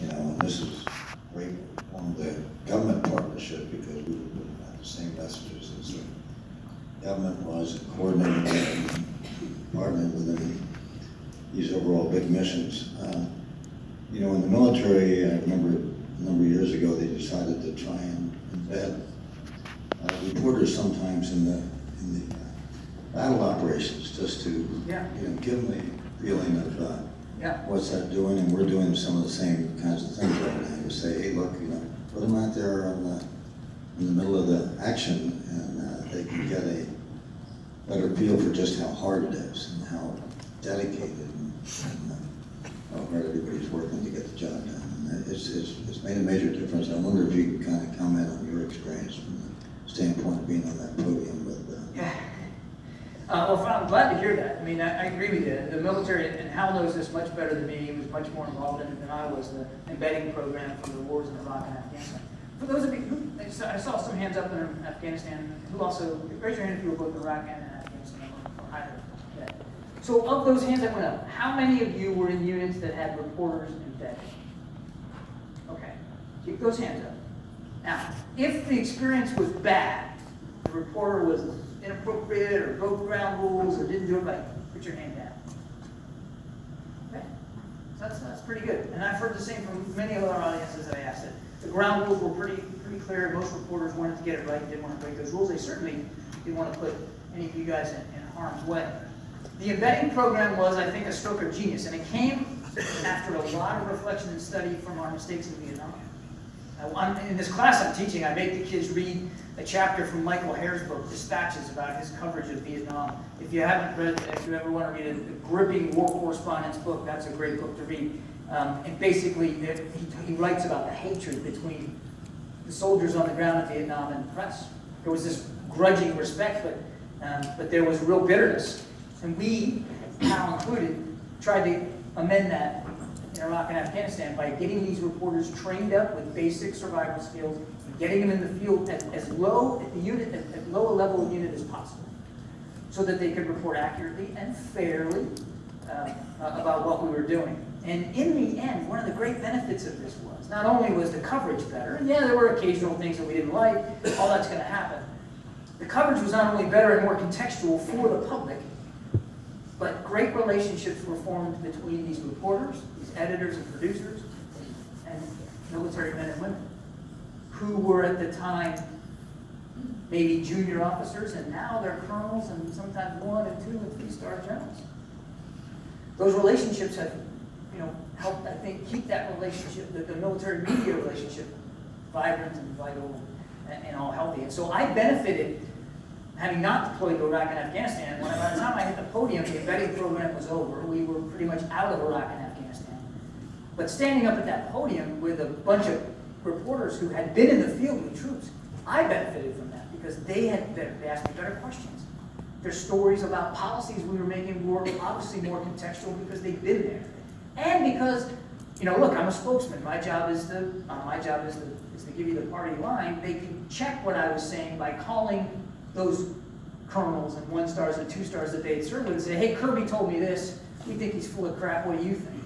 You know, and this is great on the government partnership because we were putting out the same messages as the government was coordinating and partnering within these overall big missions. You know, in the military, I remember a number of years ago, they decided to try and embed reporters sometimes in the battle operations, just to you know, give them the feeling of what's that doing, and we're doing some of the same kinds of things right now. You say, hey, look, you know, put them out there in the middle of the action, and they can get a better feel for just how hard it is and how dedicated and how hard everybody's working to get the job done. And it's made a major difference. I wonder if you can kind of comment on your experience from the standpoint of being on that podium with. Well, I'm glad to hear that. I mean, I agree with you. The military, and Hal knows this much better than me, he was much more involved in it than I was, the embedding program from the wars in Iraq and Afghanistan. For those of you, I saw some hands up in Afghanistan, who also, raise your hand if you were both in Iraq and Afghanistan, or either. Yeah. So of those hands that went up, how many of you were in units that had reporters embedded? Okay, keep those hands up. Now, if the experience was bad, the reporter was inappropriate or broke ground rules or didn't do it right, put your hand down. Okay, so that's pretty good. And I've heard the same from many other audiences that I asked it. The ground rules were pretty clear. Most reporters wanted to get it right, didn't want to break those rules. They certainly didn't want to put any of you guys in harm's way. The embedding program was, I think, a stroke of genius, and it came after a lot of reflection and study from our mistakes in Vietnam. In this class I'm teaching, I make the kids read a chapter from Michael Hare's book, Dispatches, about his coverage of Vietnam. If you haven't read, if you ever want to read a gripping war correspondence book, that's a great book to read. And basically, he writes about the hatred between the soldiers on the ground in Vietnam and the press. There was this grudging respect, but there was real bitterness. And we, Hal included, tried to amend that in Iraq and Afghanistan by getting these reporters trained up with basic survival skills and getting them in the field as low a level of unit as possible, so that they could report accurately and fairly about what we were doing. And in the end, one of the great benefits of this was, not only was the coverage better, and yeah, there were occasional things that we didn't like, all that's going to happen. The coverage was not only better and more contextual for the public, but great relationships were formed between these reporters, these editors and producers, and military men and women, who were at the time maybe junior officers, and now they're colonels and sometimes 1 and 2 and 3-star generals. Those relationships have, helped, I think, keep that relationship, the military media relationship, vibrant and vital and all healthy. And so I benefited, having not deployed to Iraq and Afghanistan. By the time I hit the podium, the embedding program was over. We were pretty much out of Iraq and Afghanistan. But standing up at that podium with a bunch of reporters who had been in the field with troops, I benefited from that because they asked me better questions. Their stories about policies we were making were obviously more contextual because they'd been there. And because, look, I'm a spokesman. My job is to give you the party line. They could check what I was saying by calling those colonels and 1-stars and 2-stars that they had served with and say, hey, Kirby told me this. We think he's full of crap. What do you think?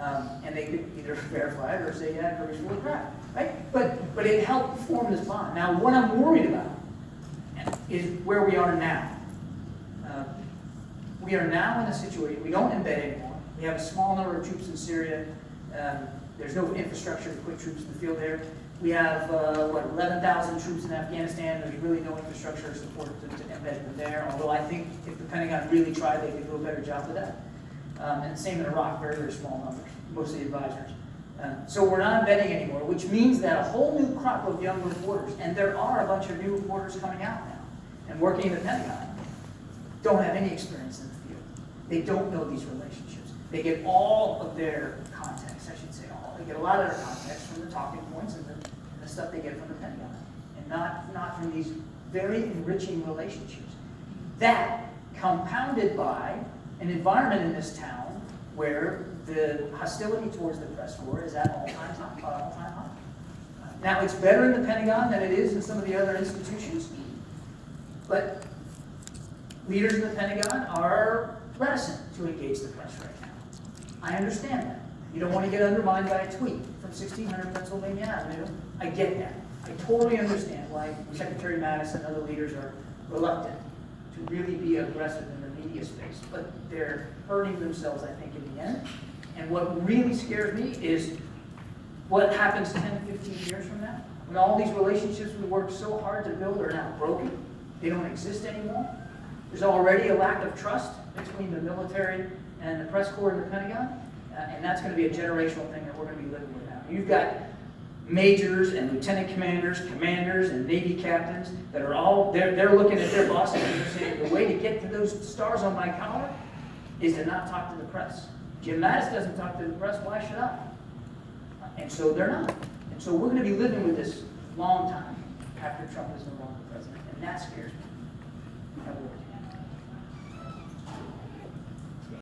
And they could either verify it or say, yeah, Kirby's full of crap. Right? But it helped form this bond. Now, what I'm worried about is where we are now. We are now in a situation, we don't embed anymore. We have a small number of troops in Syria. There's no infrastructure to put troops in the field there. We have, 11,000 troops in Afghanistan. There's really no infrastructure or support to embed them there, although I think if the Pentagon really tried, they could do a better job with that. And same in Iraq, very, very small numbers, mostly advisors. So we're not embedding anymore, which means that a whole new crop of young reporters, and there are a bunch of new reporters coming out now and working in the Pentagon, don't have any experience in the field. They don't know these relationships. They get all of their context, I should say all. They get a lot of their context from the talking points and the stuff they get from the Pentagon, and not from these very enriching relationships. That compounded by an environment in this town where the hostility towards the press corps is at all-time high. Now, it's better in the Pentagon than it is in some of the other institutions, but leaders in the Pentagon are reticent to engage the press right now. I understand that. You don't want to get undermined by a tweet from 1600 Pennsylvania Avenue. I get that. I totally understand why Secretary Mattis and other leaders are reluctant to really be aggressive in the media space, but they're hurting themselves, I think, in the end. And what really scares me is what happens 10, 15 years from now, when all these relationships we worked so hard to build are now broken. They don't exist anymore. There's already a lack of trust between the military and the press corps and the Pentagon, and that's going to be a generational thing that we're going to be living with now. You've got majors and lieutenant commanders, commanders and Navy captains that are all, they're looking at their bosses and they're saying, the way to get to those stars on my collar is to not talk to the press. Jim Mattis doesn't talk to the press, why should I? And so they're not. And so we're going to be living with this long time after Trump is no longer president, and that scares me.